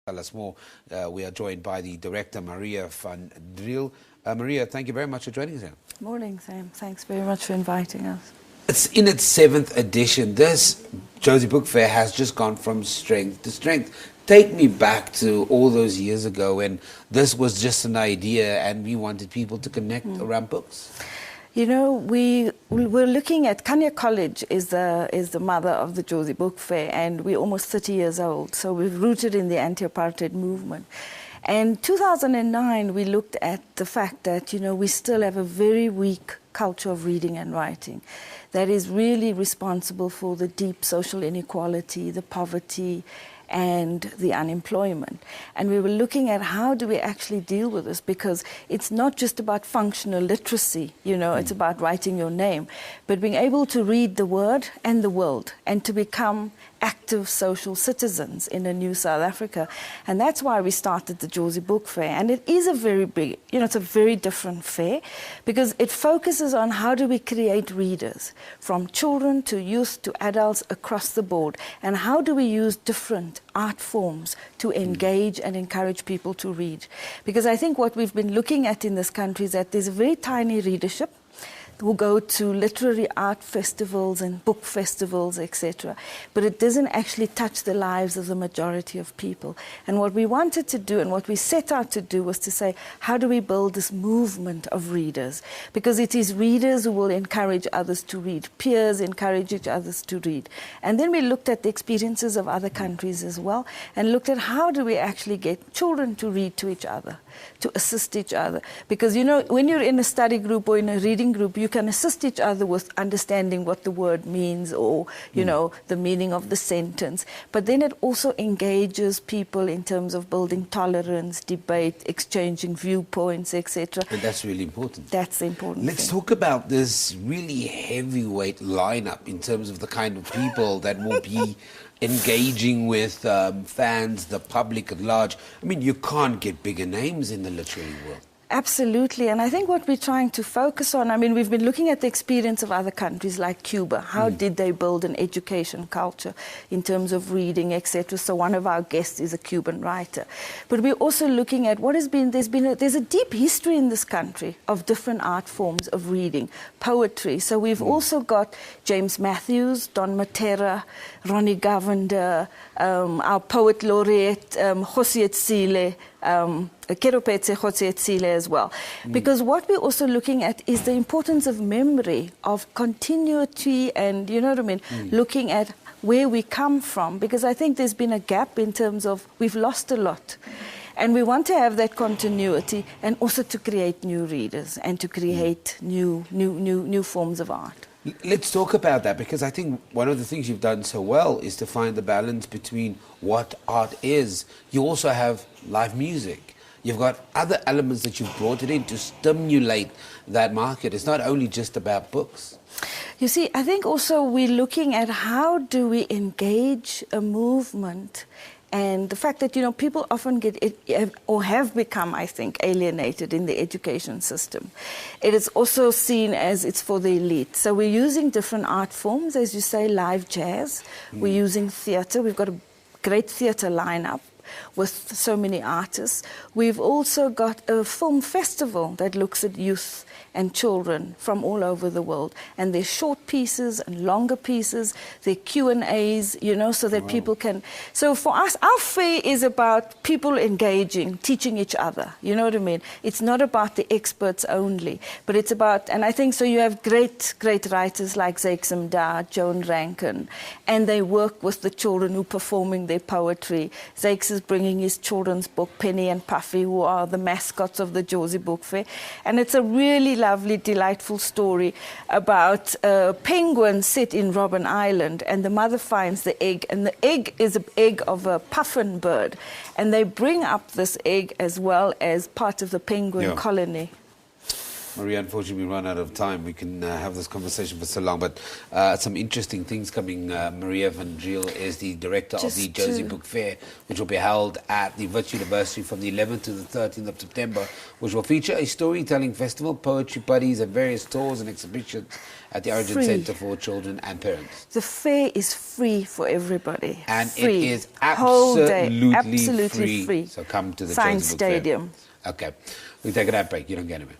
Tell us more. We are joined by the director, Maria van Driel. Maria, thank you very much for joining us here. Morning, Sam. Thanks very much for inviting us. It's in its 7th edition. This Jozi Book Fair has just gone from strength to strength. Take me back to all those years ago when this was just an idea and we wanted people to connect around books. You know, we're looking at Kanya College is the mother of the Jozi Book Fair, and we're almost 30 years old. So we're rooted in the anti-apartheid movement. And 2009, we looked at the fact that, you know, we still have a very weak culture of reading and writing that is really responsible for the deep social inequality, the poverty, and the unemployment. And we were looking at how do we actually deal with this, because it's not just about functional literacy, you know, it's about writing your name, but being able to read the word and the world and to become active social citizens in a new South Africa. And that's why we started the Jozi Book Fair. And it is a very big, you know, it's a very different fair because it focuses on how do we create readers from children to youth to adults across the board, and how do we use different art forms to engage and encourage people to read. Because I think what we've been looking at in this country is that there's a very tiny readership who go to literary art festivals and book festivals, etc. But it doesn't actually touch the lives of the majority of people. And what we wanted to do and what we set out to do was to say, how do we build this movement of readers? Because it is readers who will encourage others to read, peers encourage each others to read. And then we looked at the experiences of other countries as well and looked at how do we actually get children to read to each other, to assist each other. Because, you know, when you're in a study group or in a reading group, you can assist each other with understanding what the word means or, you know, the meaning of the sentence. But then it also engages people in terms of building tolerance, debate, exchanging viewpoints, etc. And that's really important. That's the important Let's thing. talk about this really heavyweight lineup in terms of the kind of people that will be engaging with fans, the public at large. I mean, you can't get bigger names in the literary world. Absolutely, and I think what we're trying to focus on, I mean, we've been looking at the experience of other countries like Cuba. How did they build an education culture in terms of reading, etc.? So one of our guests is a Cuban writer. But we're also looking at what has been, there's a deep history in this country of different art forms of reading, poetry. So we've also got James Matthews, Don Matera, Ronnie Govender, our poet laureate, Josiet Sile, Keropetse Josiet Sile as well. Because what we're also looking at is the importance of memory, of continuity, and, you know what I mean, looking at where we come from, because I think there's been a gap in terms of we've lost a lot. And we want to have that continuity and also to create new readers and to create new forms of art. Let's talk about that, because I think one of the things you've done so well is to find the balance between what art is. You also have live music. You've got other elements that you've brought it in to stimulate that market. It's not only just about books. You see, I think also we're looking at how do we engage a movement, and the fact that, you know, people often get or have become, I think, alienated in the education system. It is also seen as it's for the elite. So we're using different art forms, as you say, live jazz. We're using theatre. We've got a great theatre lineup with so many artists. We've also got a film festival that looks at youth and children from all over the world. And there's short pieces and longer pieces, they're Q&As, you know, so that people can... So for us, our fair is about people engaging, teaching each other, you know what I mean? It's not about the experts only, but it's about... And I think so you have great writers like Zakes Mda, Joan Rankin, and they work with the children who are performing their poetry. Zakes is bringing his children's book, Penny and Puffy, who are the mascots of the Jozi Book Fair. And it's a really lovely, delightful story about a penguin set in Robben Island, and the mother finds the egg, and the egg is an egg of a puffin bird. And they bring up this egg as well as part of the penguin colony. Maria, unfortunately, we run out of time. We can have this conversation for so long, but some interesting things coming. Maria van Driel is the director of the Josie Book Fair, which will be held at the Wits University from the 11th to the 13th of September, which will feature a storytelling festival, poetry buddies, and various tours and exhibitions at the Origin Centre for Children and Parents. The fair is free for everybody. And free. it is absolutely absolutely free. So come to the Science Josie Book Fair. Stadium. Okay. We take a break. You don't get anywhere.